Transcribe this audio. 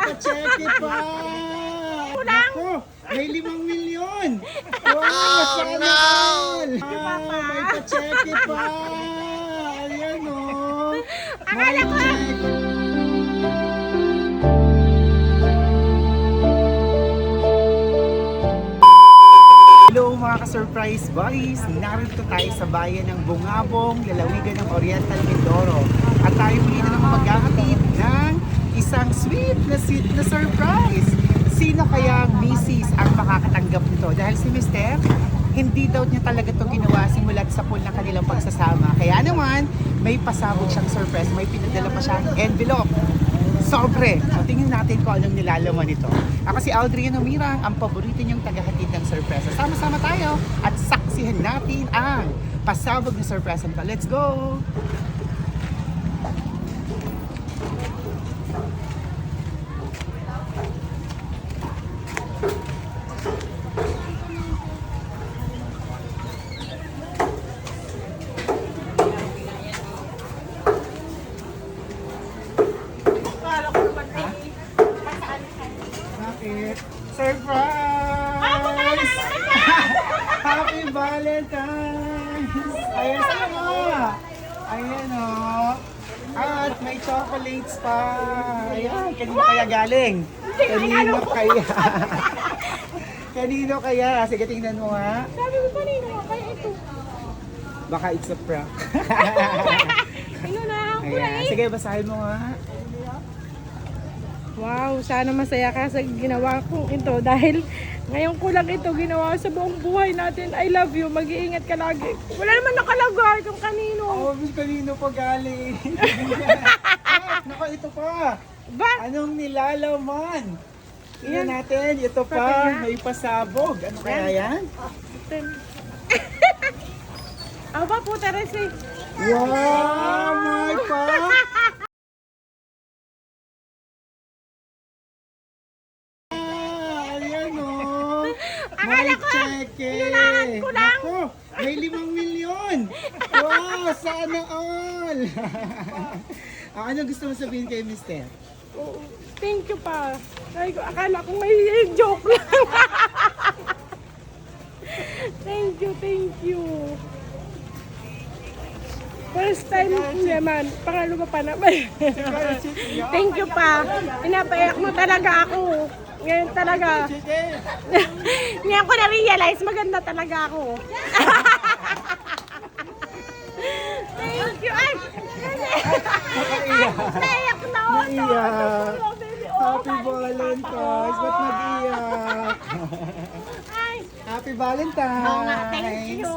pa-cheque pa! Ako, may 5 milyon! Wow, sana all! May pa-cheque pa! Ayan o! Akala ko! Hello mga ka-surprise buddies! Narito tayo sa bayan ng Bungabong, lalawigan ng Oriental Mindoro. At tayo muli na naman maghahatid ng isang sweet na surprise. Sino kaya misis ang makakatanggap nito? Dahil si Mr. hindi daw niya talaga ito ginawa simula't sa pool ng kanilang pagsasama. Kaya naman, may pasabog siyang surprise. May pinadala pa siyang envelope. Sobre! So, tingnan natin kung anong nilalaman nito. Ako si Aldrian Umirang, ang paborito niyong tagahatid ng surprise. Sama-sama tayo at saksihan natin ang pasabog na surprise nito. Let's go! Bakit? Surprise! Happy Valentine's! Ayan sana! Ayan o! At may chocolates pa! Ayan, kanino kaya galing? Kanino kaya? Kanino kaya? Sige, tingnan mo ha. Sabi ko kanino kaya ito. Baka it's a prank. Inunahan ko na Ayan, eh. sige, basahin mo ha. Wow, sana masaya ka sa ginawa kong ito dahil ngayon ko lang ito ginawa sa buong buhay natin. I love you, mag-iingat ka lagi. Wala naman nakalagay kung kanino. Oh, kanino pa galing? Nako, ito pa. Ba? Anong nilalaman? Tingnan natin, ito pa, may pasabog. Ano kaya yan? Aba po, Teresa. Wow, may pa! Ayan o! May cheque! inunahan ko lang. Naku, may 5 milyon! Wow, sana all! Ano gusto mo sabihin kay Mister? Oo, thank you pa. Sabi ko, akala ko may joke lang. Thank you. First time naman, pangalawa pa naman. Thank you pa. Pinapayak mo talaga ako. Ngayon talaga. Ngayon ko na-realize, maganda talaga ako. Thank you. Ay! Naiyak na ako. Naiyak. Happy Valentine's! Ba't nag-iyak? Ay! Happy Valentine's! Oo nga, thank you.